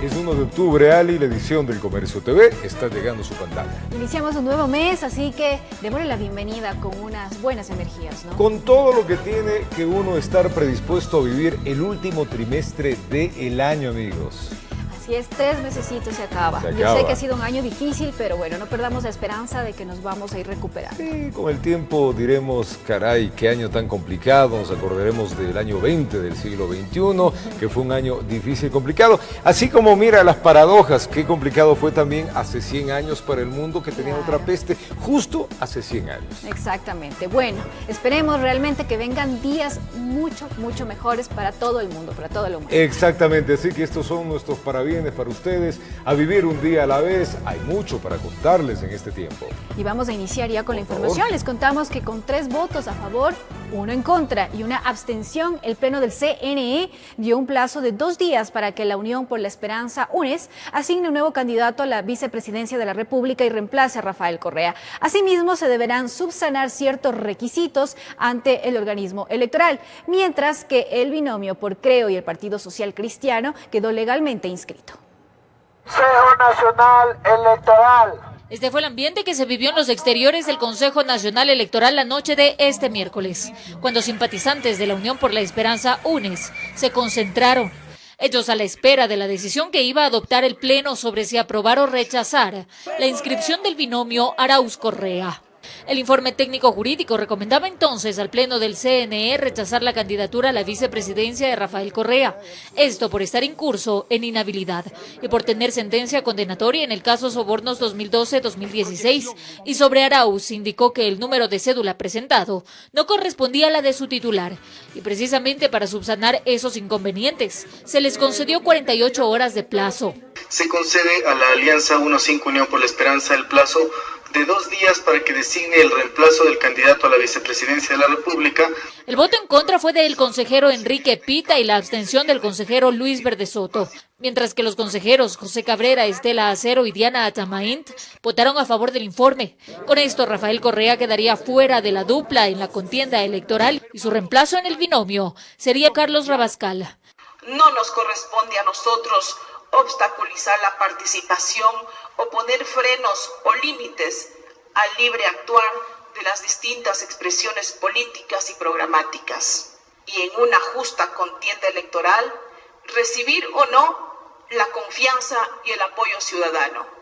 Es 1 de octubre, Ali, la edición del Comercio TV está llegando a su pantalla. Iniciamos un nuevo mes, así que démosle la bienvenida con unas buenas energías, ¿no? Con todo lo que tiene que uno estar predispuesto a vivir el último trimestre del año, amigos. Así es, 3 mesecitos se acaba. Yo sé que ha sido un año difícil, pero bueno, no perdamos la esperanza de que nos vamos a ir recuperando. Sí, con el tiempo diremos, caray, qué año tan complicado. Nos acordaremos del año 20 del siglo XXI, que fue un año difícil y complicado. Así como, mira, las paradojas, qué complicado fue también hace 100 años para el mundo, que tenía otra peste, justo hace 100 años. Exactamente. Bueno, esperemos realmente que vengan días mucho mejores para todo el mundo, para todo el mundo. Exactamente, así que estos son nuestros parabienes para ustedes, a vivir un día a la vez. Hay mucho para contarles en este tiempo. Y vamos a iniciar ya con la información. Les contamos que con 3 votos a favor, 1 en contra y 1 abstención, el Pleno del CNE dio un plazo de 2 días para que la Unión por la Esperanza, UNES, asigne un nuevo candidato a la vicepresidencia de la República y reemplace a Rafael Correa. Asimismo, se deberán subsanar ciertos requisitos ante el organismo electoral, mientras que el binomio por Creo y el Partido Social Cristiano quedó legalmente inscrito. Consejo Nacional Electoral. Este fue el ambiente que se vivió en los exteriores del Consejo Nacional Electoral la noche de este miércoles, cuando simpatizantes de la Unión por la Esperanza, UNES, se concentraron. Ellos a la espera de la decisión que iba a adoptar el Pleno sobre si aprobar o rechazar la inscripción del binomio Arauz-Correa. El informe técnico jurídico recomendaba entonces al Pleno del CNE rechazar la candidatura a la vicepresidencia de Rafael Correa, esto por estar incurso en inhabilidad y por tener sentencia condenatoria en el caso Sobornos 2012-2016, y sobre Arauz indicó que el número de cédula presentado no correspondía a la de su titular, y precisamente para subsanar esos inconvenientes se les concedió 48 horas de plazo. Se concede a la Alianza 1-5 Unión por la Esperanza el plazo de 2 días para que designe el reemplazo del candidato a la vicepresidencia de la República. El voto en contra fue del consejero Enrique Pita y la abstención del consejero Luis Verdesoto, mientras que los consejeros José Cabrera, Estela Acero y Diana Atamaint votaron a favor del informe. Con esto, Rafael Correa quedaría fuera de la dupla en la contienda electoral y su reemplazo en el binomio sería Carlos Rabascal. No nos corresponde a nosotros obstaculizar la participación o poner frenos o límites al libre actuar de las distintas expresiones políticas y programáticas, y en una justa contienda electoral recibir o no la confianza y el apoyo ciudadano.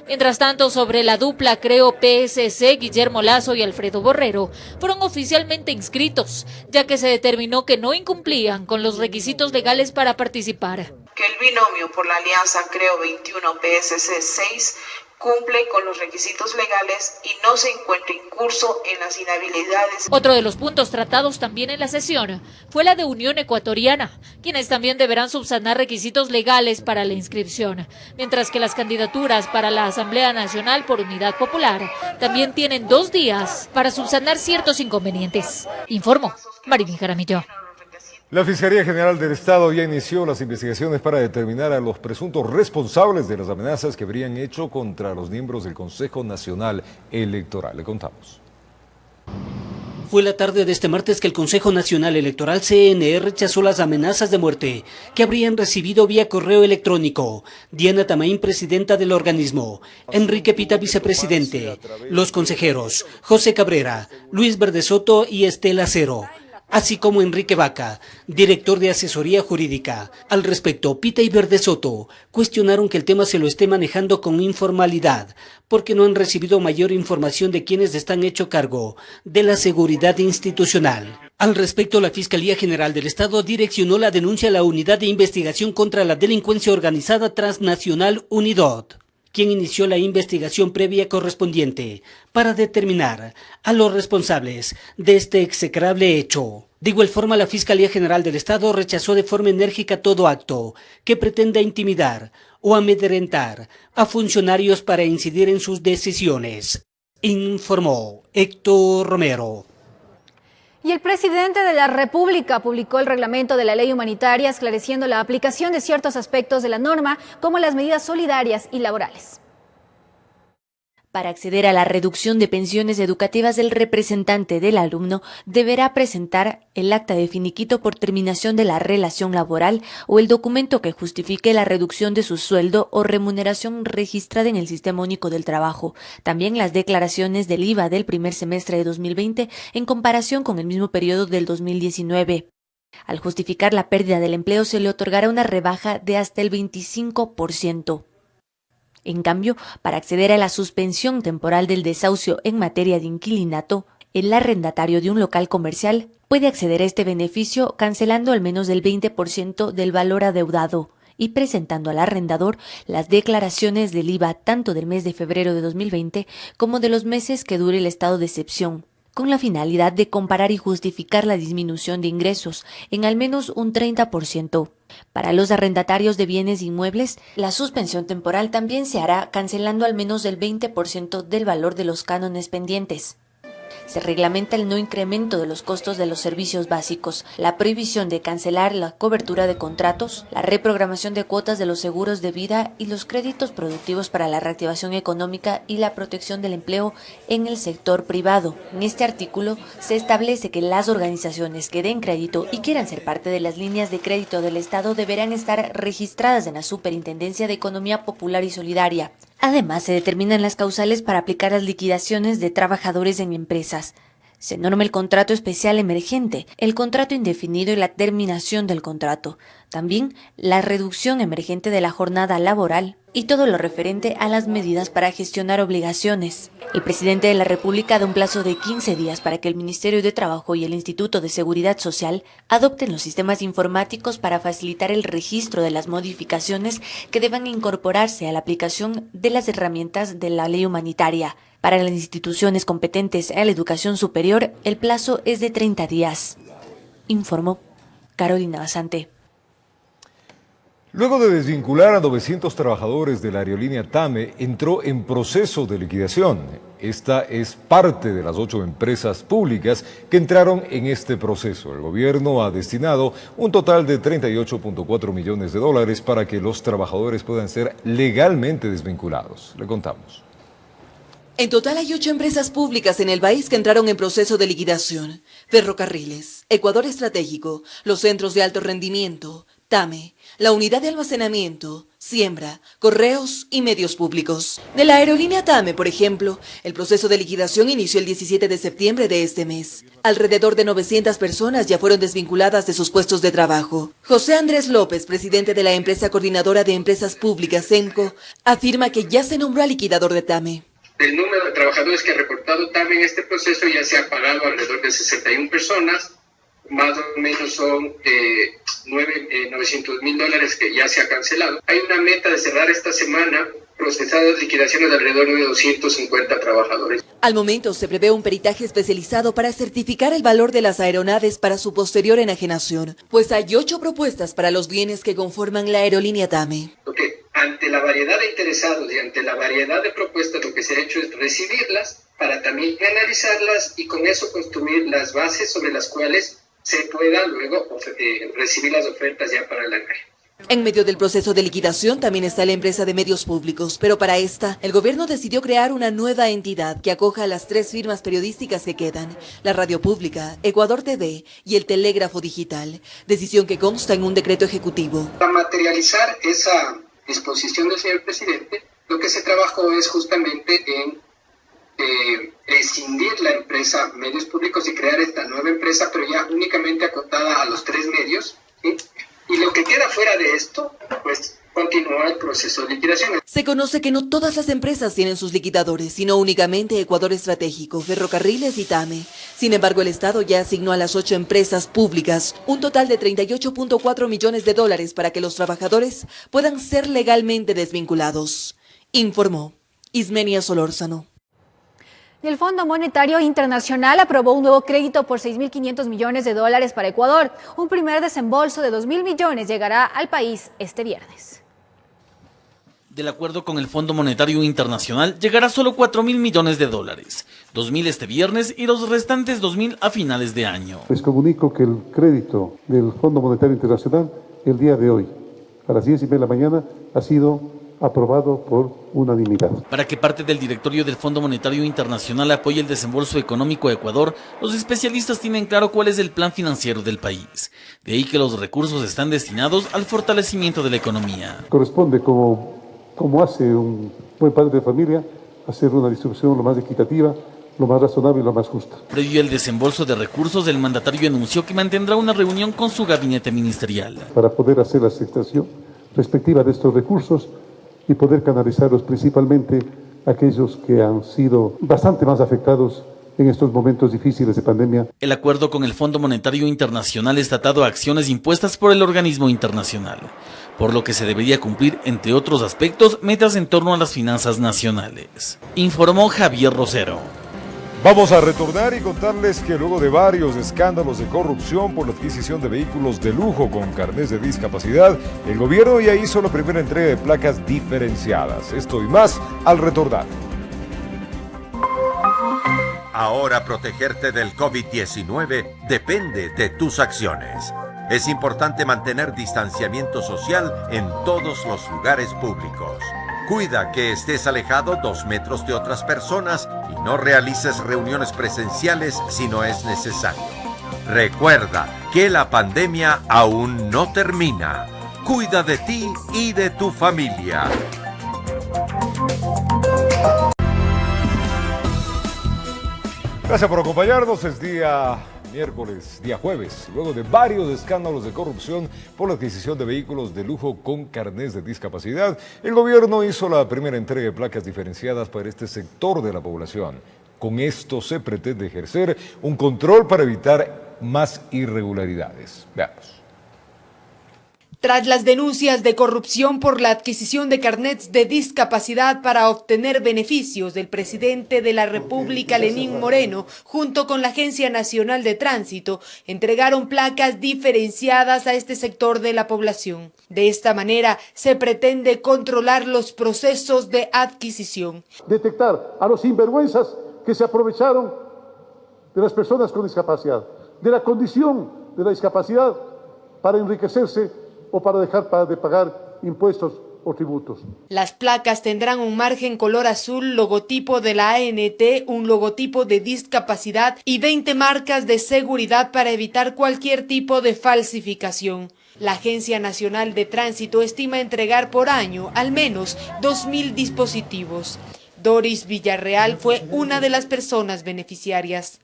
Mientras tanto, sobre la dupla Creo PSC, Guillermo Lazo y Alfredo Borrero fueron oficialmente inscritos, ya que se determinó que no incumplían con los requisitos legales para participar. Que el binomio por la alianza Creo 21 PSC 6 cumple con los requisitos legales y no se encuentra incurso en las inhabilidades. Otro de los puntos tratados también en la sesión fue la de Unión Ecuatoriana, quienes también deberán subsanar requisitos legales para la inscripción, mientras que las candidaturas para la Asamblea Nacional por Unidad Popular también tienen 2 días para subsanar ciertos inconvenientes. Informó Maribel Jaramillo. La Fiscalía General del Estado ya inició las investigaciones para determinar a los presuntos responsables de las amenazas que habrían hecho contra los miembros del Consejo Nacional Electoral. Le contamos. Fue la tarde de este martes que el Consejo Nacional Electoral CNE rechazó las amenazas de muerte que habrían recibido vía correo electrónico Diana Atamaint, presidenta del organismo, Enrique Pita, vicepresidente, los consejeros José Cabrera, Luis Verdesoto y Estela Acero, así como Enrique Vaca, director de asesoría jurídica. Al respecto, Pita y Verdesoto cuestionaron que el tema se lo esté manejando con informalidad, porque no han recibido mayor información de quienes están hecho cargo de la seguridad institucional. Al respecto, la Fiscalía General del Estado direccionó la denuncia a la Unidad de Investigación contra la Delincuencia Organizada Transnacional UNIDOT, quien inició la investigación previa correspondiente para determinar a los responsables de este execrable hecho. De igual forma, la Fiscalía General del Estado rechazó de forma enérgica todo acto que pretenda intimidar o amedrentar a funcionarios para incidir en sus decisiones, informó Héctor Romero. Y el presidente de la República publicó el reglamento de la ley humanitaria esclareciendo la aplicación de ciertos aspectos de la norma, como las medidas solidarias y laborales. Para acceder a la reducción de pensiones educativas, el representante del alumno deberá presentar el acta de finiquito por terminación de la relación laboral o el documento que justifique la reducción de su sueldo o remuneración registrada en el Sistema Único del Trabajo. También las declaraciones del IVA del primer semestre de 2020 en comparación con el mismo periodo del 2019. Al justificar la pérdida del empleo, se le otorgará una rebaja de hasta el 25%. En cambio, para acceder a la suspensión temporal del desahucio en materia de inquilinato, el arrendatario de un local comercial puede acceder a este beneficio cancelando al menos el 20% del valor adeudado y presentando al arrendador las declaraciones del IVA tanto del mes de febrero de 2020 como de los meses que dure el estado de excepción, con la finalidad de comparar y justificar la disminución de ingresos en al menos un 30%. Para los arrendatarios de bienes inmuebles, la suspensión temporal también se hará cancelando al menos el 20% del valor de los cánones pendientes. Se reglamenta el no incremento de los costos de los servicios básicos, la prohibición de cancelar la cobertura de contratos, la reprogramación de cuotas de los seguros de vida y los créditos productivos para la reactivación económica y la protección del empleo en el sector privado. En este artículo se establece que las organizaciones que den crédito y quieran ser parte de las líneas de crédito del Estado deberán estar registradas en la Superintendencia de Economía Popular y Solidaria. Además, se determinan las causales para aplicar las liquidaciones de trabajadores en empresas. Se norma el contrato especial emergente, el contrato indefinido y la terminación del contrato. También la reducción emergente de la jornada laboral y todo lo referente a las medidas para gestionar obligaciones. El presidente de la República da un plazo de 15 días para que el Ministerio de Trabajo y el Instituto de Seguridad Social adopten los sistemas informáticos para facilitar el registro de las modificaciones que deban incorporarse a la aplicación de las herramientas de la ley humanitaria. Para las instituciones competentes a la educación superior, el plazo es de 30 días. Informó Carolina Basante. Luego de desvincular a 900 trabajadores de la aerolínea TAME, entró en proceso de liquidación. Esta es parte de las 8 empresas públicas que entraron en este proceso. El gobierno ha destinado un total de 38.4 millones de dólares para que los trabajadores puedan ser legalmente desvinculados. Le contamos. En total hay 8 empresas públicas en el país que entraron en proceso de liquidación. Ferrocarriles, Ecuador Estratégico, los Centros de Alto Rendimiento, TAME, la Unidad de Almacenamiento, Siembra, Correos y Medios Públicos. De la aerolínea TAME, por ejemplo, el proceso de liquidación inició el 17 de septiembre de este mes. Alrededor de 900 personas ya fueron desvinculadas de sus puestos de trabajo. José Andrés López, presidente de la empresa coordinadora de empresas públicas, EMCO, afirma que ya se nombró al liquidador de TAME. El número de trabajadores que ha reportado TAME en este proceso ya se ha pagado alrededor de 61 personas, más o menos son $900,000 que ya se ha cancelado. Hay una meta de cerrar esta semana procesadas liquidaciones de alrededor de 250 trabajadores. Al momento se prevé un peritaje especializado para certificar el valor de las aeronaves para su posterior enajenación, pues hay 8 propuestas para los bienes que conforman la aerolínea TAME. Ante la variedad de interesados y ante la variedad de propuestas, lo que se ha hecho es recibirlas para también analizarlas y con eso construir las bases sobre las cuales se pueda luego recibir las ofertas ya para el anclaje. En medio del proceso de liquidación también está la empresa de medios públicos, pero para esta, el gobierno decidió crear una nueva entidad que acoja a las 3 firmas periodísticas que quedan, la Radio Pública, Ecuador TV y el Telégrafo Digital, decisión que consta en un decreto ejecutivo. Para materializar esa disposición del señor presidente, lo que se trabajó es justamente en escindir la empresa Medios Públicos y crear esta nueva empresa, pero ya únicamente acotada a los 3 medios, ¿sí? Y lo que queda fuera de esto, pues continúa el proceso de liquidación. Se conoce que no todas las empresas tienen sus liquidadores, sino únicamente Ecuador Estratégico, Ferrocarriles y TAME. Sin embargo, el Estado ya asignó a las 8 empresas públicas un total de 38.4 millones de dólares para que los trabajadores puedan ser legalmente desvinculados. Informó Ismenia Solórzano. Y el Fondo Monetario Internacional aprobó un nuevo crédito por 6.500 millones de dólares para Ecuador. Un primer desembolso de 2.000 millones llegará al país este viernes. Del acuerdo con el Fondo Monetario Internacional, llegará solo 4.000 millones de dólares, 2.000 este viernes y los restantes 2.000 a finales de año. Les comunico que el crédito del Fondo Monetario Internacional el día de hoy, a las 10:30 de la mañana, ha sido aprobado por unanimidad. Para que parte del directorio del Fondo Monetario Internacional apoye el desembolso económico a Ecuador, los especialistas tienen claro cuál es el plan financiero del país. De ahí que los recursos están destinados al fortalecimiento de la economía. Corresponde, como hace un buen padre de familia, hacer una distribución lo más equitativa, lo más razonable y lo más justa. Previo al desembolso de recursos, el mandatario anunció que mantendrá una reunión con su gabinete ministerial. Para poder hacer la asignación respectiva de estos recursos y poder canalizarlos principalmente a aquellos que han sido bastante más afectados en estos momentos difíciles de pandemia. El acuerdo con el Fondo Monetario Internacional está atado a acciones impuestas por el organismo internacional, por lo que se debería cumplir, entre otros aspectos, metas en torno a las finanzas nacionales. Informó Javier Rosero. Vamos a retornar y contarles que luego de varios escándalos de corrupción por la adquisición de vehículos de lujo con carnés de discapacidad, el gobierno ya hizo la primera entrega de placas diferenciadas. Esto y más al retornar. Ahora protegerte del COVID-19 depende de tus acciones. Es importante mantener distanciamiento social en todos los lugares públicos. Cuida que estés alejado 2 metros de otras personas y no realices reuniones presenciales si no es necesario. Recuerda que la pandemia aún no termina. Cuida de ti y de tu familia. Gracias por acompañarnos. Es día jueves, luego de varios escándalos de corrupción por la adquisición de vehículos de lujo con carnés de discapacidad, el gobierno hizo la primera entrega de placas diferenciadas para este sector de la población. Con esto se pretende ejercer un control para evitar más irregularidades. Veamos. Tras las denuncias de corrupción por la adquisición de carnets de discapacidad para obtener beneficios del presidente de la República, Lenín Moreno, junto con la Agencia Nacional de Tránsito, entregaron placas diferenciadas a este sector de la población. De esta manera, se pretende controlar los procesos de adquisición. Detectar a los sinvergüenzas que se aprovecharon de las personas con discapacidad, de la condición de la discapacidad para enriquecerse o para dejar de pagar impuestos o tributos. Las placas tendrán un margen color azul, logotipo de la ANT, un logotipo de discapacidad y 20 marcas de seguridad para evitar cualquier tipo de falsificación. La Agencia Nacional de Tránsito estima entregar por año al menos 2.000 dispositivos. Doris Villarreal fue una de las personas beneficiarias.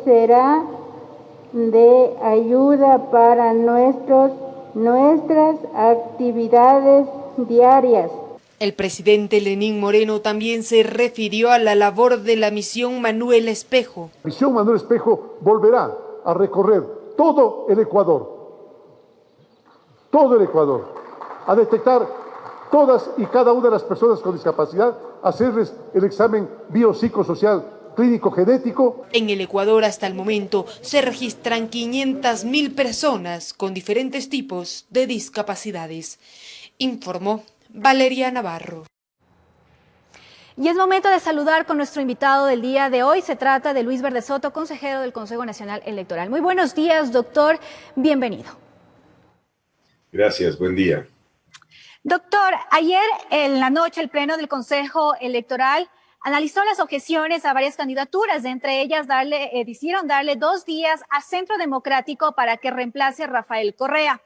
Será de ayuda para nuestras actividades diarias. El presidente Lenín Moreno también se refirió a la labor de la misión Manuel Espejo. La misión Manuel Espejo volverá a recorrer todo el Ecuador, a detectar todas y cada una de las personas con discapacidad, hacerles el examen biopsicosocial clínico genético. En el Ecuador hasta el momento se registran 500.000 personas con diferentes tipos de discapacidades, informó Valeria Navarro. Y es momento de saludar con nuestro invitado del día de hoy. Se trata de Luis Verde Soto, consejero del Consejo Nacional Electoral. Muy buenos días, doctor. Bienvenido. Gracias, buen día. Doctor, ayer en la noche el Pleno del Consejo Electoral analizó las objeciones a varias candidaturas, de entre ellas decidieron darle 2 días a Centro Democrático para que reemplace a Rafael Correa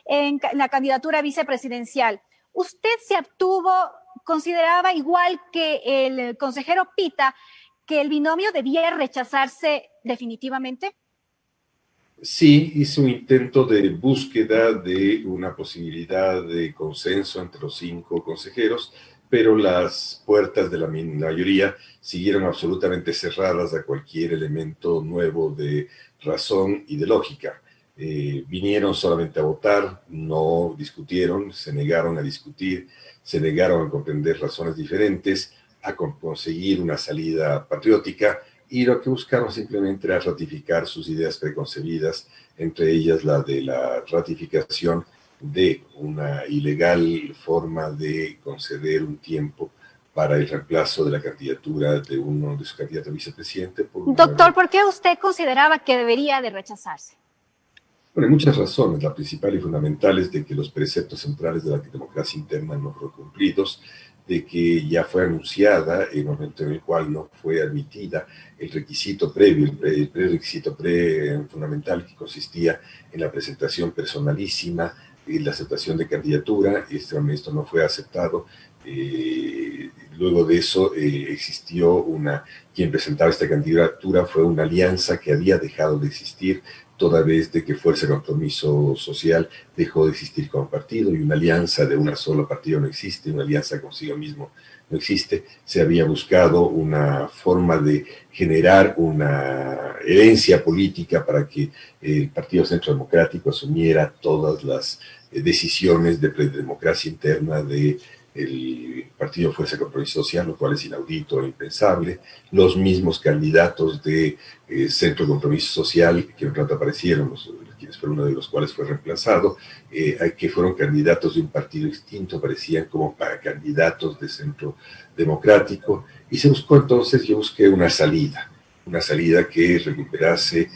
en la candidatura vicepresidencial. ¿Usted se abstuvo, consideraba igual que el consejero Pita que el binomio debía rechazarse definitivamente? Sí, hice un intento de búsqueda de una posibilidad de consenso entre los 5 consejeros, pero las puertas de la mayoría siguieron absolutamente cerradas a cualquier elemento nuevo de razón y de lógica. Vinieron solamente a votar, no discutieron, se negaron a discutir, se negaron a comprender razones diferentes, a conseguir una salida patriótica, y lo que buscaron simplemente era ratificar sus ideas preconcebidas, entre ellas la de la ratificación de una ilegal forma de conceder un tiempo para el reemplazo de la candidatura de uno de sus candidatos a vicepresidente. Doctor, ¿por qué usted consideraba que debería de rechazarse? Bueno, hay muchas razones. La principal y fundamental es de que los preceptos centrales de la democracia interna no fueron cumplidos, de que ya fue anunciada en el momento en el cual no fue admitida el requisito previo, el prerequisito fundamental que consistía en la presentación personalísima y la aceptación de candidatura. Esto no fue aceptado. Luego de eso existió quien presentaba esta candidatura fue una alianza que había dejado de existir toda vez de que Fuerza Compromiso Social dejó de existir como partido, y una alianza de un solo partido no existe, una alianza consigo mismo no existe. Se había buscado una forma de generar una herencia política para que el Partido Centro Democrático asumiera todas las decisiones de democracia interna de el Partido Fuerza Compromiso Social, lo cual es inaudito e impensable. Los mismos candidatos de Centro Compromiso Social que un rato aparecieron, quienes fueron uno de los cuales fue reemplazado, que fueron candidatos de un partido extinto, parecían como para candidatos de Centro Democrático, y se buscó entonces, yo busqué una salida que recuperase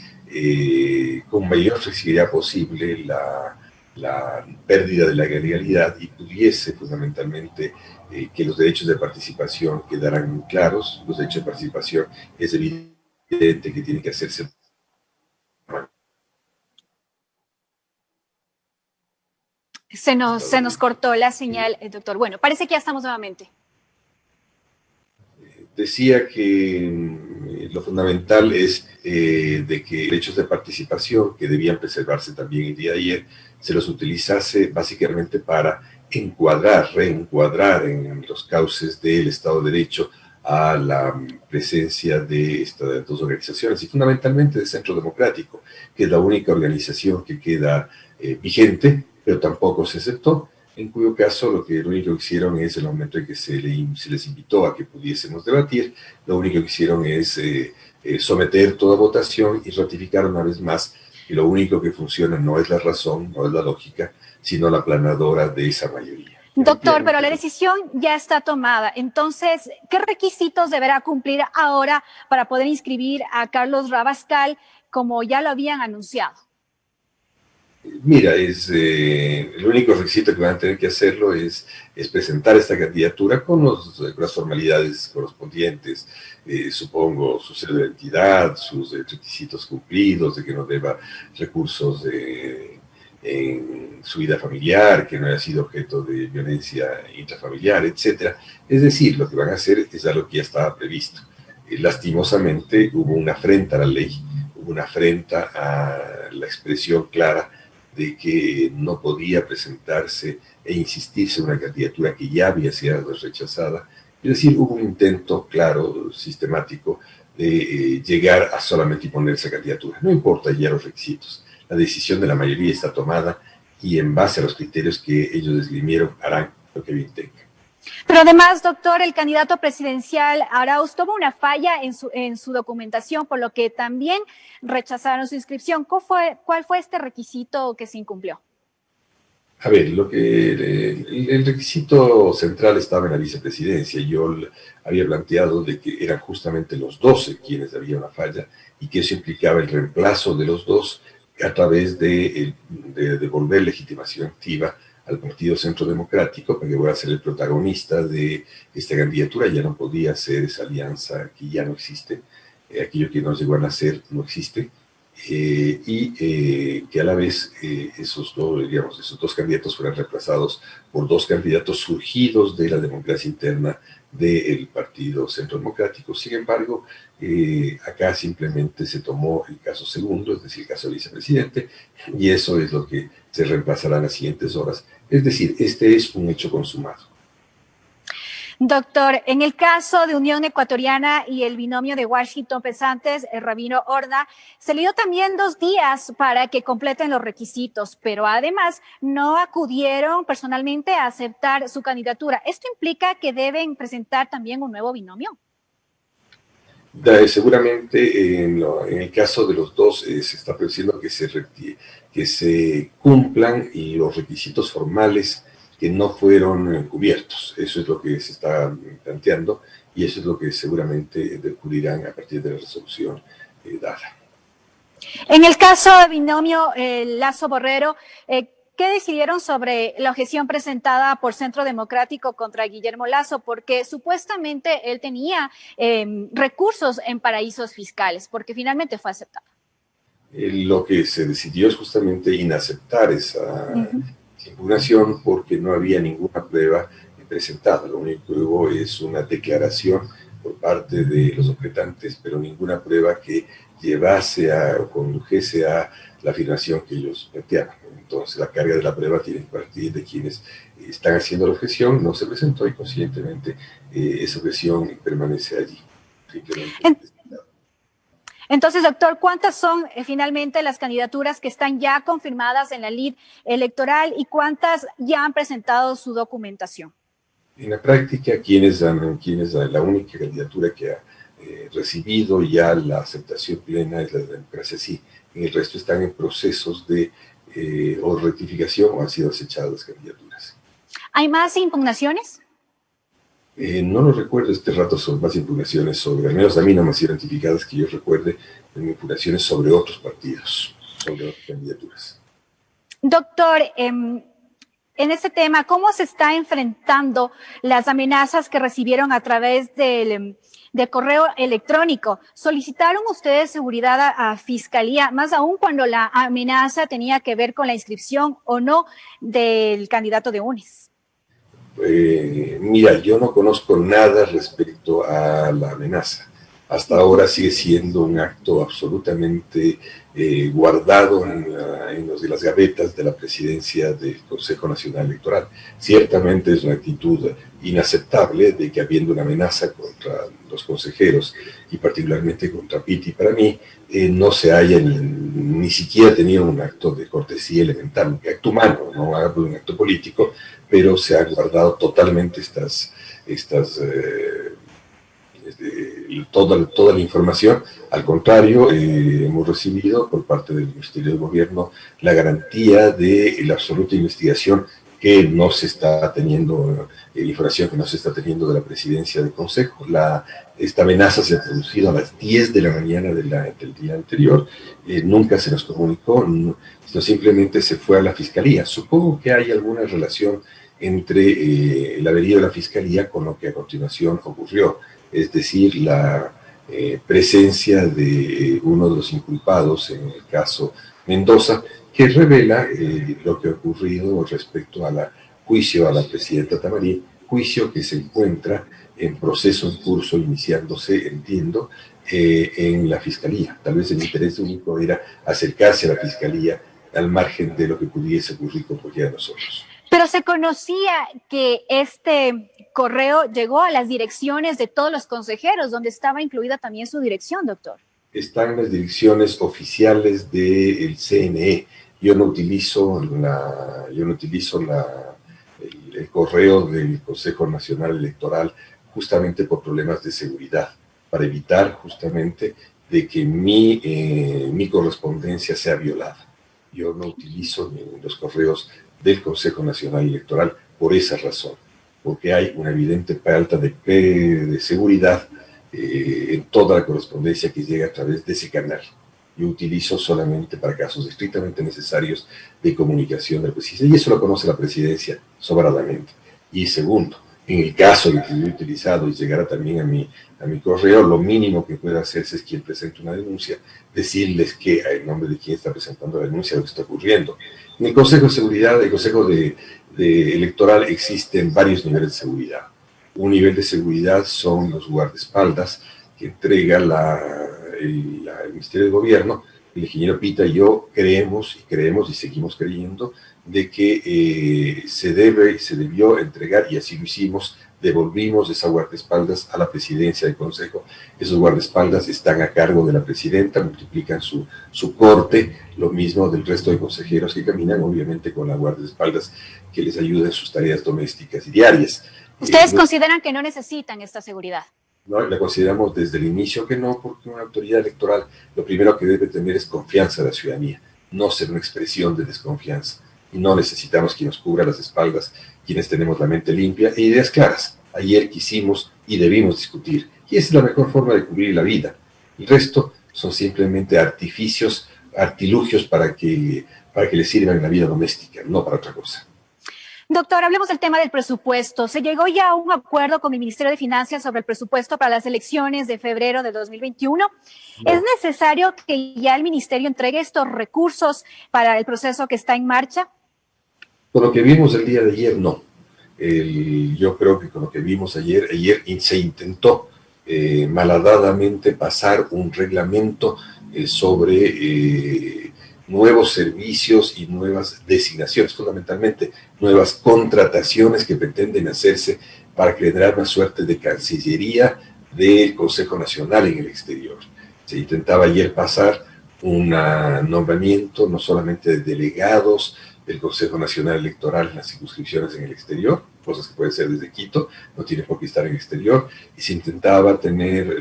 con mayor flexibilidad posible la pérdida de la legalidad y pudiese fundamentalmente que los derechos de participación quedaran claros. Los derechos de participación es evidente que tienen que hacerse. Se nos cortó la señal, doctor. Bueno, parece que ya estamos nuevamente. Decía que lo fundamental es de que derechos de participación que debían preservarse también el día de ayer se los utilizase básicamente para reencuadrar en los cauces del Estado de Derecho a la presencia de estas dos organizaciones y fundamentalmente del Centro Democrático, que es la única organización que queda vigente, pero tampoco se aceptó, en cuyo caso lo único que hicieron es, en el momento en que se les invitó a que pudiésemos debatir, lo único que hicieron es someter toda votación y ratificar una vez más que lo único que funciona no es la razón, no es la lógica, sino la aplanadora de esa mayoría. Doctor, pero la decisión ya está tomada. Entonces, ¿qué requisitos deberá cumplir ahora para poder inscribir a Carlos Rabascal como ya lo habían anunciado? Mira, el único requisito que van a tener que hacerlo es presentar esta candidatura con las formalidades correspondientes, supongo su cédula de identidad, sus requisitos cumplidos, de que no deba recursos en su vida familiar, que no haya sido objeto de violencia intrafamiliar, etc. Es decir, lo que van a hacer es algo que ya estaba previsto. Lastimosamente hubo una afrenta a la ley, hubo una afrenta a la expresión clara de que no podía presentarse e insistirse en una candidatura que ya había sido rechazada. Es decir, hubo un intento claro, sistemático, de llegar a solamente imponer esa candidatura. No importa ya los requisitos. La decisión de la mayoría está tomada y en base a los criterios que ellos esgrimieron harán lo que bien tengan. Pero además, doctor, el candidato presidencial Arauz tuvo una falla en su documentación, por lo que también rechazaron su inscripción. ¿Cuál fue este requisito que se incumplió? A ver, el requisito central estaba en la vicepresidencia. Yo había planteado de que eran justamente los 12 quienes había una falla y que eso implicaba el reemplazo de los dos a través de devolver legitimación activa al Partido Centro Democrático para que pueda ser el protagonista de esta candidatura. Ya no podía ser esa alianza que ya no existe, aquello que no llegó a nacer no existe, y que a la vez esos dos candidatos fueran reemplazados por dos candidatos surgidos de la democracia interna del Partido Centro Democrático. Sin embargo, acá simplemente se tomó el caso segundo, es decir, el caso del vicepresidente, y eso es lo que se reemplazará en las siguientes horas. Es decir, este es un hecho consumado. Doctor, en el caso de Unión Ecuatoriana y el binomio de Washington Pesantes, el Rabino Horna, se le dio también 2 días para que completen los requisitos, pero además no acudieron personalmente a aceptar su candidatura. ¿Esto implica que deben presentar también un nuevo binomio? Seguramente en el caso de los dos se está produciendo que se cumplan y los requisitos formales que no fueron cubiertos. Eso es lo que se está planteando y eso es lo que seguramente ocurrirán a partir de la resolución dada. En el caso de binomio Lasso-Borrero, ¿qué decidieron sobre la objeción presentada por Centro Democrático contra Guillermo Lasso? Porque supuestamente él tenía recursos en paraísos fiscales, porque finalmente fue aceptado. Lo que se decidió es justamente inaceptar esa impugnación porque no había ninguna prueba presentada. Lo único que hubo es una declaración por parte de los objetantes, pero ninguna prueba que llevase o condujese a la afirmación que ellos planteaban. Entonces la carga de la prueba tiene que partir de quienes están haciendo la objeción, no se presentó y conscientemente esa objeción permanece allí. Entonces, doctor, ¿cuántas son finalmente las candidaturas que están ya confirmadas en la lid electoral y cuántas ya han presentado su documentación? En la práctica, la única candidatura que ha recibido ya la aceptación plena es la de la democracia, sí. El resto están en procesos de o rectificación o han sido desechadas las candidaturas. ¿Hay más impugnaciones? No lo recuerdo, este rato son más impugnaciones sobre, al menos a mí no me han sido identificadas que yo recuerde, impugnaciones sobre otros partidos, sobre otras candidaturas. Doctor, en este tema, ¿cómo se está enfrentando las amenazas que recibieron a través del correo electrónico? ¿Solicitaron ustedes seguridad a Fiscalía, más aún cuando la amenaza tenía que ver con la inscripción o no del candidato de UNES? Mira, yo no conozco nada respecto a la amenaza. Hasta ahora sigue siendo un acto absolutamente guardado en las gavetas de la presidencia del Consejo Nacional Electoral. Ciertamente es una actitud inaceptable de que habiendo una amenaza contra los consejeros y particularmente contra Piti, para mí no se haya ni siquiera tenido un acto de cortesía elemental, un acto humano, no hablo de un acto político, pero se han guardado totalmente toda la información. Al contrario, hemos recibido por parte del Ministerio de Gobierno la garantía de la absoluta investigación que no se está teniendo, información que no se está teniendo de la presidencia del Consejo. Esta amenaza se ha producido a las 10 de la mañana del día anterior, nunca se nos comunicó, sino simplemente se fue a la Fiscalía. Supongo que hay alguna relación entre el haber ido a la Fiscalía con lo que a continuación ocurrió, es decir, la presencia de uno de los inculpados en el caso Mendoza, que revela lo que ha ocurrido respecto al juicio a la presidenta Tamarí, juicio que se encuentra en proceso en curso, iniciándose, entiendo, en la Fiscalía. Tal vez el interés único era acercarse a la Fiscalía al margen de lo que pudiese ocurrir con cualquiera de nosotros. Pero se conocía que este correo llegó a las direcciones de todos los consejeros, donde estaba incluida también su dirección, doctor. Están en las direcciones oficiales del CNE. Yo no utilizo el correo del Consejo Nacional Electoral justamente por problemas de seguridad, para evitar justamente de que mi correspondencia sea violada. Yo no utilizo los correos del Consejo Nacional Electoral por esa razón, porque hay una evidente falta de seguridad en toda la correspondencia que llega a través de ese canal. Yo utilizo solamente para casos estrictamente necesarios de comunicación del presidente, y eso lo conoce la presidencia sobradamente. Y segundo, en el caso de que yo he utilizado y llegara también a mi correo, lo mínimo que puede hacerse es quien presente una denuncia, decirles que en nombre de quien está presentando la denuncia lo que está ocurriendo. En el Consejo de Seguridad, el Consejo Electoral existen varios niveles de seguridad. Un nivel de seguridad son los guardaespaldas que entrega el Ministerio de Gobierno. El ingeniero Pita y yo creemos y seguimos creyendo de que se debió entregar, y así lo hicimos, devolvimos esa guardaespaldas a la presidencia del Consejo. Esos guardaespaldas están a cargo de la presidenta, multiplican su corte, lo mismo del resto de consejeros que caminan, obviamente con la guardaespaldas que les ayuda en sus tareas domésticas y diarias. ¿Ustedes consideran que no necesitan esta seguridad? No, la consideramos desde el inicio que no, porque una autoridad electoral lo primero que debe tener es confianza de la ciudadanía, no ser una expresión de desconfianza. Y no necesitamos quien nos cubra las espaldas, quienes tenemos la mente limpia e ideas claras. Ayer quisimos y debimos discutir, y esa es la mejor forma de cubrir la vida. El resto son simplemente artificios artilugios para que le sirvan en la vida doméstica, no para otra cosa. Doctor, hablemos del tema del presupuesto. Se llegó ya a un acuerdo con el Ministerio de Finanzas sobre el presupuesto para las elecciones de febrero de 2021. No. ¿Es necesario que ya el Ministerio entregue estos recursos para el proceso que está en marcha? Con lo que vimos el día de ayer, no. Yo creo que con lo que vimos ayer se intentó malhadadamente pasar un reglamento sobre nuevos servicios y nuevas designaciones, fundamentalmente nuevas contrataciones que pretenden hacerse para generar una suerte de cancillería del Consejo Nacional en el exterior. Se intentaba ayer pasar un nombramiento no solamente de delegados del Consejo Nacional Electoral en las circunscripciones en el exterior, cosas que pueden ser desde Quito, no tiene por qué estar en el exterior, y se intentaba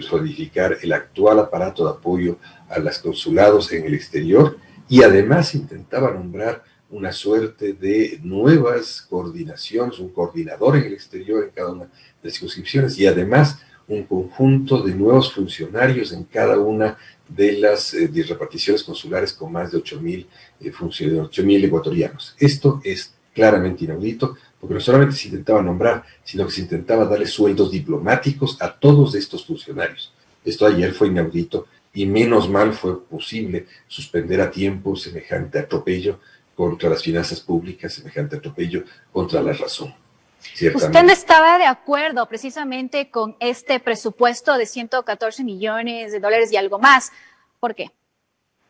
solidificar el actual aparato de apoyo a los consulados en el exterior, y además intentaba nombrar una suerte de nuevas coordinaciones, un coordinador en el exterior en cada una de las circunscripciones, y además un conjunto de nuevos funcionarios en cada una de las reparticiones consulares con más de 8.000 ecuatorianos. Esto es claramente inaudito, porque no solamente se intentaba nombrar, sino que se intentaba darle sueldos diplomáticos a todos estos funcionarios. Esto ayer fue inaudito, y menos mal fue posible suspender a tiempo semejante atropello contra las finanzas públicas, semejante atropello contra la razón. Usted no estaba de acuerdo precisamente con este presupuesto de 114 millones de dólares y algo más. ¿Por qué?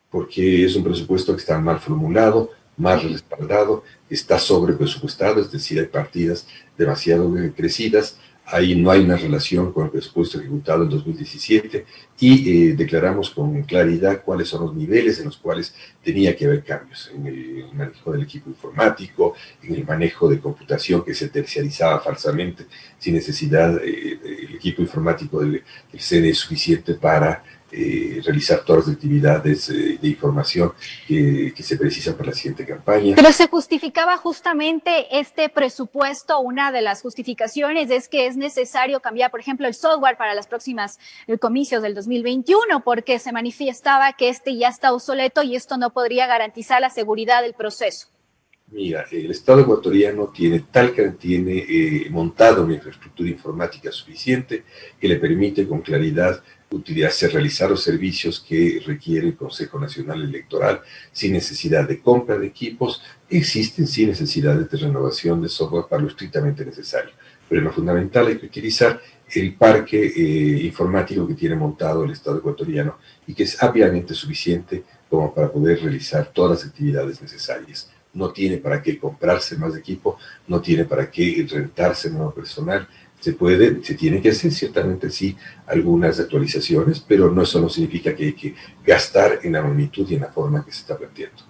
Porque es un presupuesto que está mal formulado, mal respaldado, está sobrepresupuestado, es decir, hay partidas demasiado crecidas. Ahí no hay una relación con el presupuesto ejecutado en 2017 y declaramos con claridad cuáles son los niveles en los cuales tenía que haber cambios en el manejo del equipo informático, en el manejo de computación que se terciarizaba falsamente sin necesidad. El equipo informático del CNE es suficiente para realizar todas las actividades de información que se precisan para la siguiente campaña. Pero se justificaba justamente este presupuesto, una de las justificaciones es que es necesario cambiar, por ejemplo, el software para las próximas comicios del 2021, porque se manifestaba que este ya está obsoleto y esto no podría garantizar la seguridad del proceso. Mira, el Estado ecuatoriano tiene montado una infraestructura informática suficiente que le permite con claridad realizar los servicios que requiere el Consejo Nacional Electoral sin necesidad de compra de equipos, existen sin necesidad de renovación de software para lo estrictamente necesario. Pero lo fundamental hay que utilizar el parque informático que tiene montado el Estado ecuatoriano y que es ampliamente suficiente como para poder realizar todas las actividades necesarias. No tiene para qué comprarse más equipo, no tiene para qué rentarse nuevo personal. Se tiene que hacer ciertamente sí algunas actualizaciones, pero eso no significa que hay que gastar en la magnitud y en la forma que se está planteando.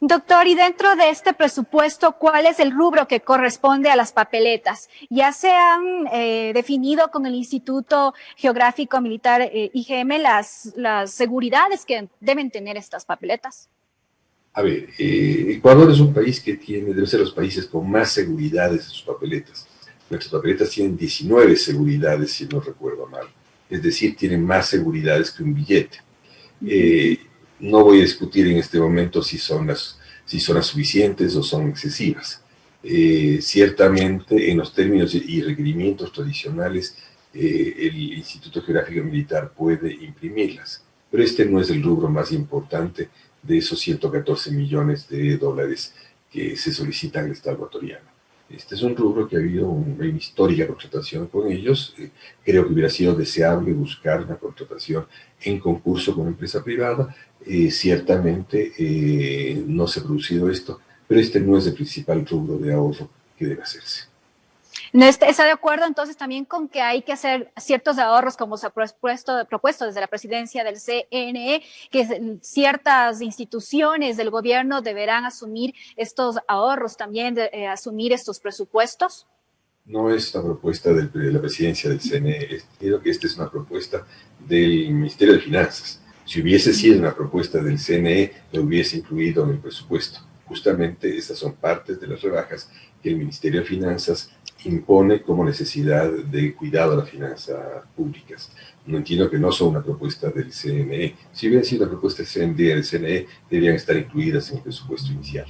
Doctor, y dentro de este presupuesto, ¿cuál es el rubro que corresponde a las papeletas? ¿Ya se han definido con el Instituto Geográfico Militar IGM las seguridades que deben tener estas papeletas? A ver, Ecuador es un país que debe ser los países con más seguridades en sus papeletas. Nuestras papeletas tienen 19 seguridades, si no recuerdo mal. Es decir, tienen más seguridades que un billete. No voy a discutir en este momento si son las suficientes o son excesivas. Ciertamente, en los términos y requerimientos tradicionales, el Instituto Geográfico Militar puede imprimirlas. Pero este no es el rubro más importante de esos 114 millones de dólares que se solicitan al Estado ecuatoriano. Este es un rubro que ha habido una histórica contratación con ellos. Creo que hubiera sido deseable buscar una contratación en concurso con empresa privada. Ciertamente no se ha producido esto, pero este no es el principal rubro de ahorro que debe hacerse. ¿No está de acuerdo entonces también con que hay que hacer ciertos ahorros como se ha propuesto desde la presidencia del CNE, que ciertas instituciones del gobierno deberán asumir estos ahorros, también asumir estos presupuestos? No es la propuesta de la presidencia del CNE, creo que esta es una propuesta del Ministerio de Finanzas. Si hubiese sido una propuesta del CNE, lo hubiese incluido en el presupuesto. Justamente estas son partes de las rebajas que el Ministerio de Finanzas impone como necesidad de cuidado a las finanzas públicas. No entiendo que no son una propuesta del CNE. Si hubiera sido una propuesta del CNE, deberían estar incluidas en el presupuesto inicial.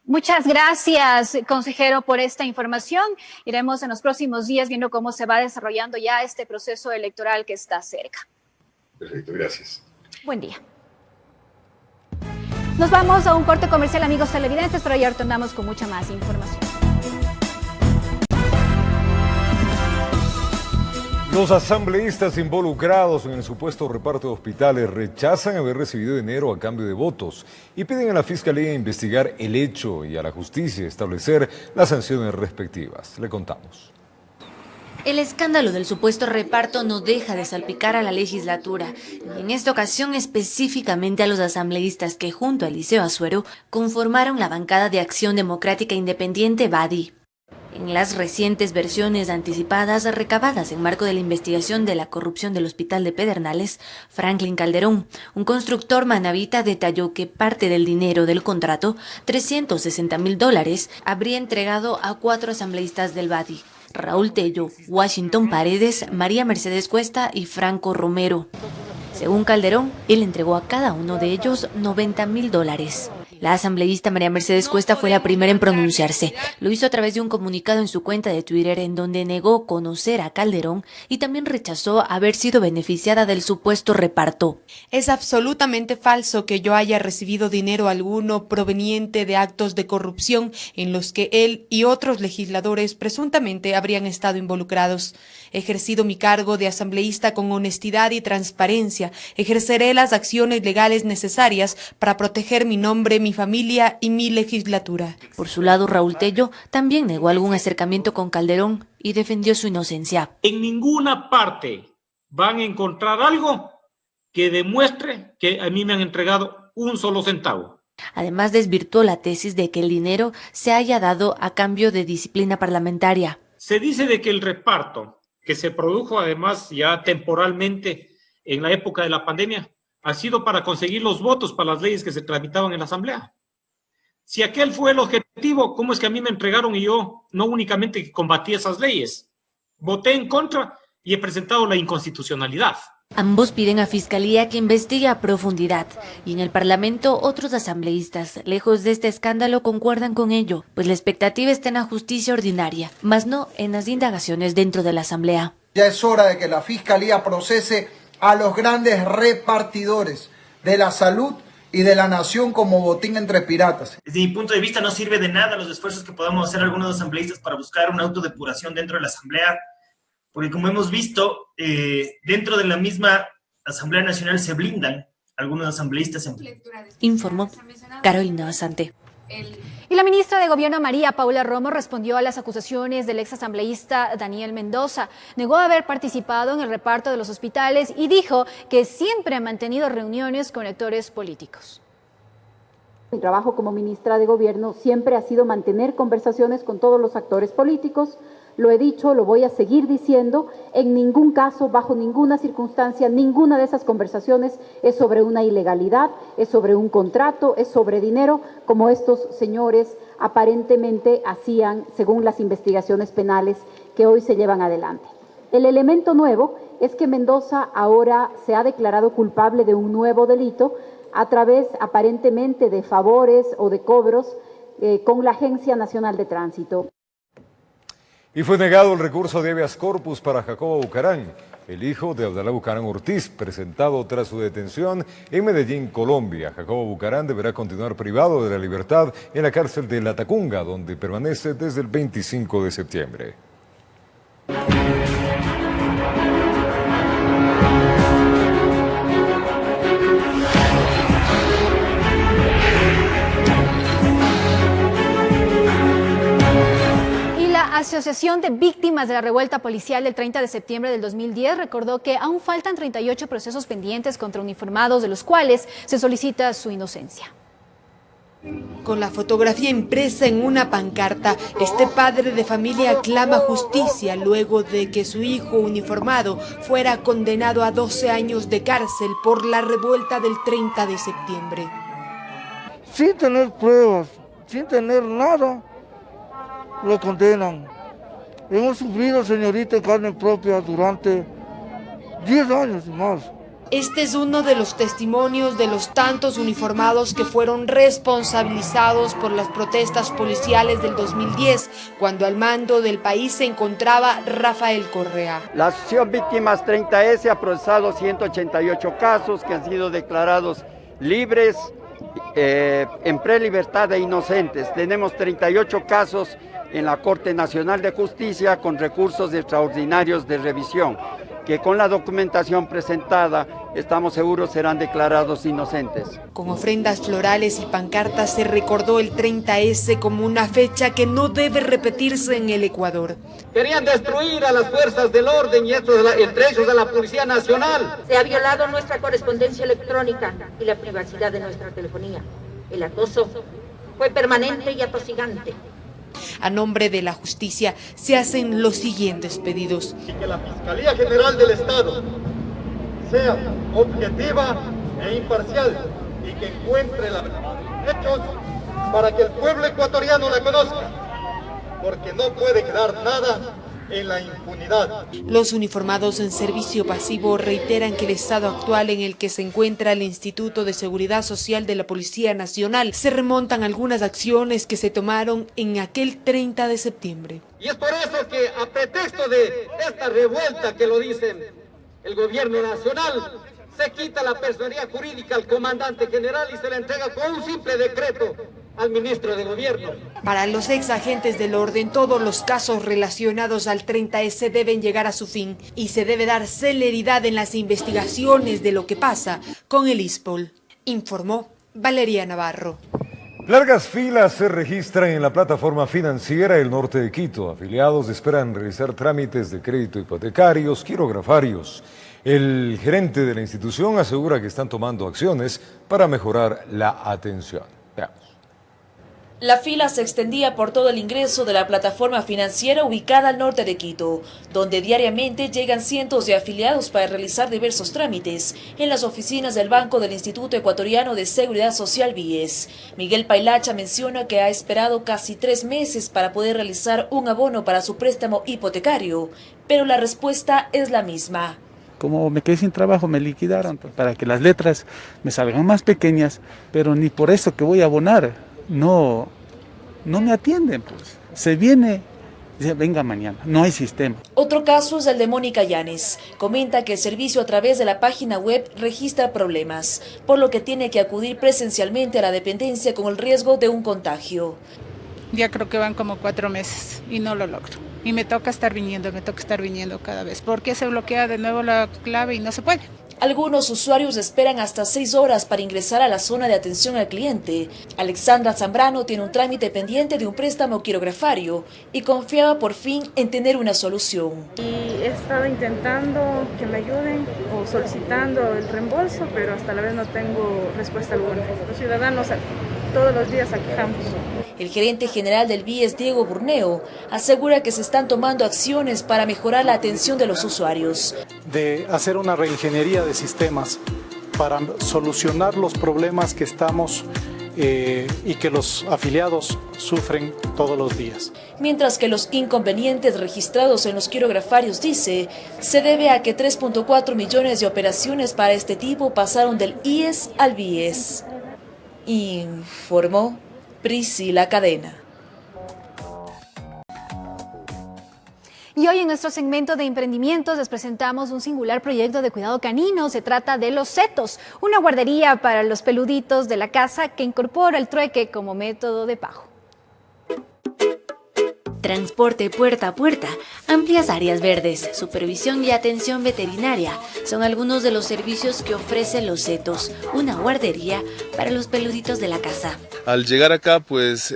Muchas gracias, consejero, por esta información. Iremos en los próximos días viendo cómo se va desarrollando ya este proceso electoral que está cerca. Perfecto, gracias. Buen día. Nos vamos a un corte comercial, amigos televidentes, pero ya retornamos con mucha más información. Los asambleístas involucrados en el supuesto reparto de hospitales rechazan haber recibido dinero a cambio de votos y piden a la Fiscalía investigar el hecho y a la justicia establecer las sanciones respectivas. Le contamos. El escándalo del supuesto reparto no deja de salpicar a la legislatura, y en esta ocasión específicamente a los asambleístas que junto a Eliseo Asuero conformaron la bancada de Acción Democrática Independiente BADI. En las recientes versiones anticipadas recabadas en marco de la investigación de la corrupción del Hospital de Pedernales, Franklin Calderón, un constructor manabita, detalló que parte del dinero del contrato, $360,000, habría entregado a 4 asambleístas del BADI: Raúl Tello, Washington Paredes, María Mercedes Cuesta y Franco Romero. Según Calderón, él entregó a cada uno de ellos $90,000. La asambleísta María Mercedes Cuesta fue la primera en pronunciarse. Lo hizo a través de un comunicado en su cuenta de Twitter, en donde negó conocer a Calderón y también rechazó haber sido beneficiada del supuesto reparto. Es absolutamente falso que yo haya recibido dinero alguno proveniente de actos de corrupción en los que él y otros legisladores presuntamente habrían estado involucrados. He ejercido mi cargo de asambleísta con honestidad y transparencia. Ejerceré las acciones legales necesarias para proteger mi nombre, mi familia y mi legislatura. Por su lado, Raúl Tello también negó algún acercamiento con Calderón y defendió su inocencia. En ninguna parte van a encontrar algo que demuestre que a mí me han entregado un solo centavo. Además, desvirtuó la tesis de que el dinero se haya dado a cambio de disciplina parlamentaria. Se dice de que el reparto, que se produjo además ya temporalmente en la época de la pandemia, ha sido para conseguir los votos para las leyes que se tramitaban en la Asamblea. Si aquel fue el objetivo, ¿cómo es que a mí me entregaron y yo no únicamente combatí esas leyes? Voté en contra y he presentado la inconstitucionalidad. Ambos piden a Fiscalía que investigue a profundidad, y en el Parlamento otros asambleístas, lejos de este escándalo, concuerdan con ello, pues la expectativa está en la justicia ordinaria, más no en las indagaciones dentro de la Asamblea. Ya es hora de que la Fiscalía procese a los grandes repartidores de la salud y de la nación como botín entre piratas. Desde mi punto de vista no sirve de nada los esfuerzos que podamos hacer algunos asambleístas para buscar una autodepuración dentro de la Asamblea, porque como hemos visto, dentro de la misma Asamblea Nacional se blindan algunos asambleístas. Informó Carolina Basante. Y la ministra de Gobierno María Paula Romo respondió a las acusaciones del exasambleísta Daniel Mendoza. Negó haber participado en el reparto de los hospitales y dijo que siempre ha mantenido reuniones con actores políticos. Mi trabajo como ministra de Gobierno siempre ha sido mantener conversaciones con todos los actores políticos. Lo he dicho, lo voy a seguir diciendo. En ningún caso, bajo ninguna circunstancia, ninguna de esas conversaciones es sobre una ilegalidad, es sobre un contrato, es sobre dinero, como estos señores aparentemente hacían según las investigaciones penales que hoy se llevan adelante. El elemento nuevo es que Mendoza ahora se ha declarado culpable de un nuevo delito a través aparentemente de favores o de cobros con la Agencia Nacional de Tránsito. Y fue negado el recurso de habeas corpus para Jacobo Bucarán, el hijo de Abdalá Bucarán Ortiz, presentado tras su detención en Medellín, Colombia. Jacobo Bucarán deberá continuar privado de la libertad en la cárcel de La Tacunga, donde permanece desde el 25 de septiembre. La Asociación de Víctimas de la Revuelta Policial del 30 de septiembre del 2010 recordó que aún faltan 38 procesos pendientes contra uniformados, de los cuales se solicita su inocencia. Con la fotografía impresa en una pancarta, este padre de familia clama justicia luego de que su hijo uniformado fuera condenado a 12 años de cárcel por la revuelta del 30 de septiembre. Sin tener pruebas, sin tener nada, lo condenan. Hemos sufrido, señorita, en carne propia durante 10 años y más. Este es uno de los testimonios de los tantos uniformados que fueron responsabilizados por las protestas policiales del 2010, cuando al mando del país se encontraba Rafael Correa. La Asociación Víctimas 30S ha procesado 188 casos que han sido declarados libres, en prelibertad e inocentes. Tenemos 38 casos en la Corte Nacional de Justicia con recursos extraordinarios de revisión, que con la documentación presentada estamos seguros serán declarados inocentes. Con ofrendas florales y pancartas se recordó el 30S como una fecha que no debe repetirse en el Ecuador. Querían destruir a las fuerzas del orden y entre ellos a la Policía Nacional. Se ha violado nuestra correspondencia electrónica y la privacidad de nuestra telefonía. El acoso fue permanente y atosigante. A nombre de la justicia se hacen los siguientes pedidos. Y que la Fiscalía General del Estado sea objetiva e imparcial y que encuentre los hechos para que el pueblo ecuatoriano la conozca, porque no puede quedar nada en la impunidad. Los uniformados en servicio pasivo reiteran que el estado actual en el que se encuentra el Instituto de Seguridad Social de la Policía Nacional se remontan a algunas acciones que se tomaron en aquel 30 de septiembre. Y es por eso que a pretexto de esta revuelta que lo dicen el gobierno nacional, se quita la personería jurídica al comandante general y se la entrega con un simple decreto al ministro de Gobierno. Para los ex agentes del orden, todos los casos relacionados al 30S deben llegar a su fin y se debe dar celeridad en las investigaciones de lo que pasa con el ISPOL, informó Valeria Navarro. Largas filas se registran en la plataforma financiera El Norte de Quito. Afiliados esperan realizar trámites de crédito hipotecarios, quirografarios. El gerente de la institución asegura que están tomando acciones para mejorar la atención. Veamos. La fila se extendía por todo el ingreso de la plataforma financiera ubicada al norte de Quito, donde diariamente llegan cientos de afiliados para realizar diversos trámites en las oficinas del Banco del Instituto Ecuatoriano de Seguridad Social BIES. Miguel Pailacha menciona que ha esperado casi 3 meses para poder realizar un abono para su préstamo hipotecario, pero la respuesta es la misma. Como me quedé sin trabajo, me liquidaron para que las letras me salgan más pequeñas, pero ni por eso que voy a abonar. No me atienden, pues. Se viene, dice, venga mañana, no hay sistema. Otro caso es el de Mónica Llanes. Comenta que el servicio a través de la página web registra problemas, por lo que tiene que acudir presencialmente a la dependencia con el riesgo de un contagio. Ya creo que van como 4 meses y no lo logro. Y me toca estar viniendo cada vez, porque se bloquea de nuevo la clave y no se puede. Algunos usuarios esperan hasta 6 horas para ingresar a la zona de atención al cliente. Alexandra Zambrano tiene un trámite pendiente de un préstamo quirografario y confiaba por fin en tener una solución. Y he estado intentando que me ayuden o solicitando el reembolso, pero hasta la vez no tengo respuesta alguna. Los ciudadanos todos los días aquí quejamos. El gerente general del BIES, Diego Burneo, asegura que se están tomando acciones para mejorar la atención de los usuarios. De hacer una reingeniería de sistemas para solucionar los problemas que estamos y que los afiliados sufren todos los días. Mientras que los inconvenientes registrados en los quirografarios, dice, se debe a que 3.4 millones de operaciones para este tipo pasaron del IES al BIES. Informó Priscila Cadena. Y hoy en nuestro segmento de emprendimientos les presentamos un singular proyecto de cuidado canino. Se trata de Los Setos, una guardería para los peluditos de la casa que incorpora el trueque como método de pago. Transporte puerta a puerta, amplias áreas verdes, supervisión y atención veterinaria son algunos de los servicios que ofrece Los Setos, una guardería para los peluditos de la casa. Al llegar acá, pues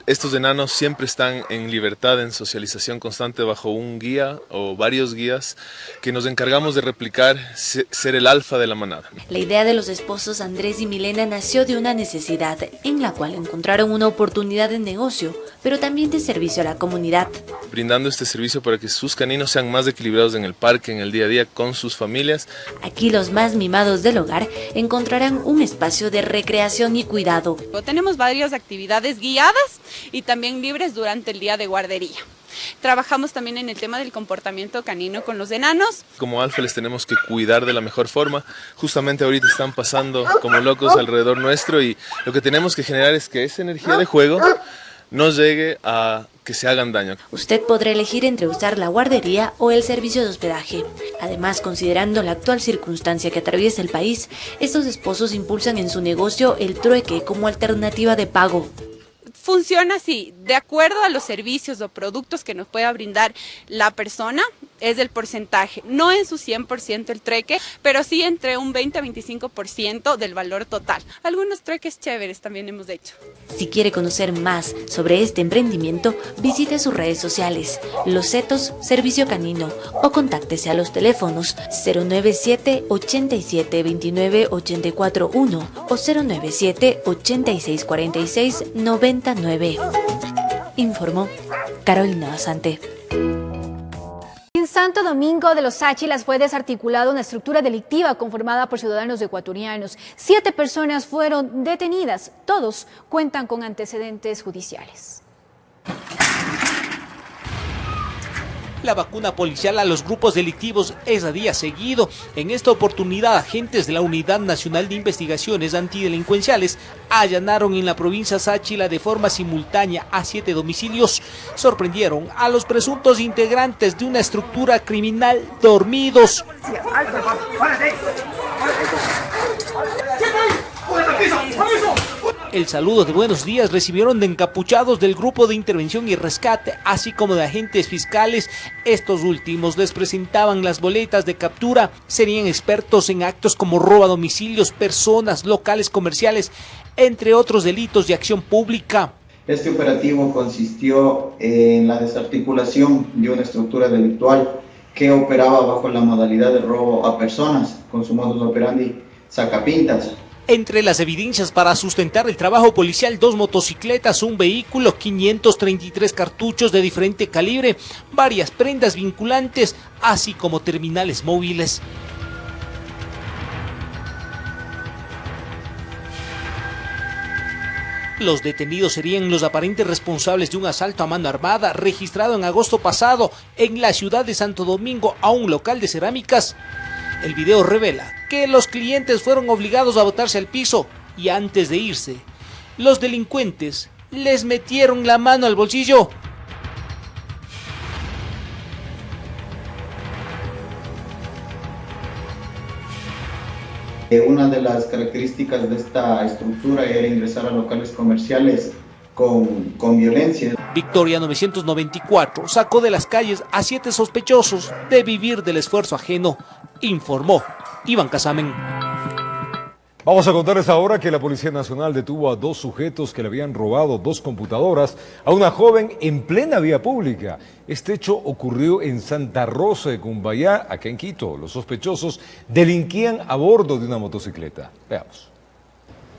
estos enanos siempre están en libertad, en socialización constante bajo un guía o varios guías que nos encargamos de replicar, ser el alfa de la manada. La idea de los esposos Andrés y Milena nació de una necesidad en la cual encontraron una oportunidad de negocio, pero también de servicio a la comunidad. Brindando este servicio para que sus caninos sean más equilibrados en el parque, en el día a día, con sus familias. Aquí los más mimados del hogar encontrarán un espacio de recreación y cuidado. Tenemos varias actividades guiadas y también libres durante el día de guardería. Trabajamos también en el tema del comportamiento canino con los enanos. Como alfa les tenemos que cuidar de la mejor forma. Justamente ahorita están pasando como locos alrededor nuestro y lo que tenemos que generar es que esa energía de juego no llegue a que se hagan daño. Usted podrá elegir entre usar la guardería o el servicio de hospedaje. Además, considerando la actual circunstancia que atraviesa el país, estos esposos impulsan en su negocio el trueque como alternativa de pago. Funciona así, de acuerdo a los servicios o productos que nos pueda brindar la persona, es el porcentaje, no en su 100% el trueque, pero sí entre un 20 a 25% del valor total. Algunos trueques chéveres también hemos hecho. Si quiere conocer más sobre este emprendimiento, visite sus redes sociales, Los Setos Servicio Canino, o contáctese a los teléfonos 097 87 29 84 1 o 097 86 46 99. Informó Carolina Basante. En Santo Domingo de los Áchilas fue desarticulada una estructura delictiva conformada por ciudadanos ecuatorianos. 7 personas fueron detenidas. Todos cuentan con antecedentes judiciales. La vacuna policial a los grupos delictivos es a día seguido. En esta oportunidad, agentes de la Unidad Nacional de Investigaciones Antidelincuenciales allanaron en la provincia Sáchila de forma simultánea a 7 domicilios. Sorprendieron a los presuntos integrantes de una estructura criminal dormidos. El saludo de buenos días recibieron de encapuchados del Grupo de Intervención y Rescate, así como de agentes fiscales. Estos últimos les presentaban las boletas de captura. Serían expertos en actos como robo a domicilios, personas, locales comerciales, entre otros delitos de acción pública. Este operativo consistió en la desarticulación de una estructura delictual que operaba bajo la modalidad de robo a personas, con su modus operandi sacapintas. Entre las evidencias para sustentar el trabajo policial, 2 motocicletas, un vehículo, 533 cartuchos de diferente calibre, varias prendas vinculantes, así como terminales móviles. Los detenidos serían los aparentes responsables de un asalto a mano armada registrado en agosto pasado en la ciudad de Santo Domingo a un local de cerámicas. El video revela que los clientes fueron obligados a botarse al piso y antes de irse, los delincuentes les metieron la mano al bolsillo. Una de las características de esta estructura era ingresar a locales comerciales con violencia. Victoria 994 sacó de las calles a 7 sospechosos de vivir del esfuerzo ajeno, informó Iván Casamen. Vamos a contarles ahora que la Policía Nacional detuvo a 2 sujetos que le habían robado 2 computadoras a una joven en plena vía pública. Este hecho ocurrió en Santa Rosa de Cumbayá, acá en Quito. Los sospechosos delinquían a bordo de una motocicleta. Veamos.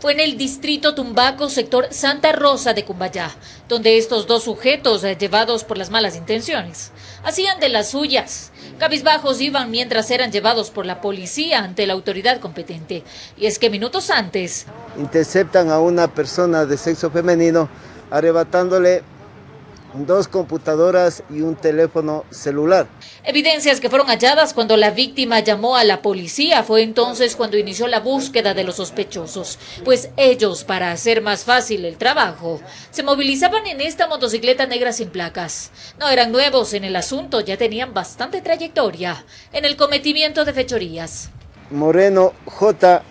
Fue en el distrito Tumbaco, sector Santa Rosa de Cumbayá, donde estos 2 sujetos, llevados por las malas intenciones, hacían de las suyas. Cabizbajos iban mientras eran llevados por la policía ante la autoridad competente. Y es que minutos antes interceptan a una persona de sexo femenino arrebatándole 2 computadoras y un teléfono celular. Evidencias que fueron halladas cuando la víctima llamó a la policía. Fue entonces cuando inició la búsqueda de los sospechosos, pues ellos, para hacer más fácil el trabajo, se movilizaban en esta motocicleta negra sin placas. No eran nuevos en el asunto, ya tenían bastante trayectoria en el cometimiento de fechorías. Moreno J.,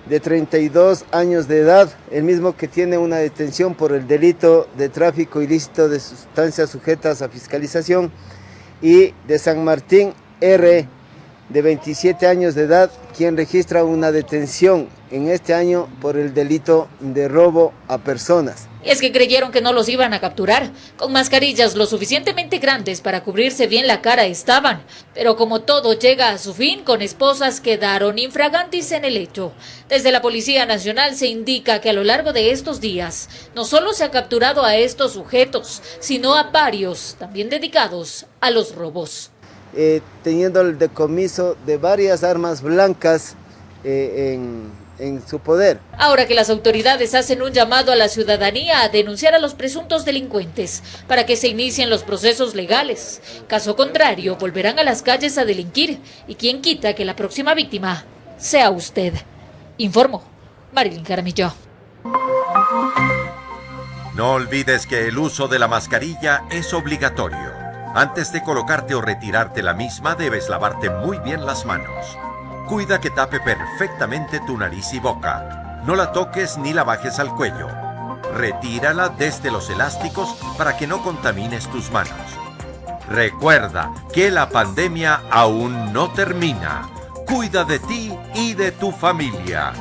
de 32 años de edad, el mismo que tiene una detención por el delito de tráfico ilícito de sustancias sujetas a fiscalización, y de San Martín R., de 27 años de edad, quien registra una detención en este año por el delito de robo a personas. Y es que creyeron que no los iban a capturar. Con mascarillas lo suficientemente grandes para cubrirse bien la cara estaban. Pero como todo llega a su fin, con esposas quedaron infragantis en el hecho. Desde la Policía Nacional se indica que a lo largo de estos días no solo se ha capturado a estos sujetos, sino a varios también dedicados a los robos. Teniendo el decomiso de varias armas blancas en en su poder. Ahora que las autoridades hacen un llamado a la ciudadanía a denunciar a los presuntos delincuentes para que se inicien los procesos legales. Caso contrario, volverán a las calles a delinquir y quién quita que la próxima víctima sea usted. Informó Marilyn Jaramillo. No olvides que el uso de la mascarilla es obligatorio. Antes de colocarte o retirarte la misma, debes lavarte muy bien las manos. Cuida que tape perfectamente tu nariz y boca. No la toques ni la bajes al cuello. Retírala desde los elásticos para que no contamines tus manos. Recuerda que la pandemia aún no termina. Cuida de ti y de tu familia.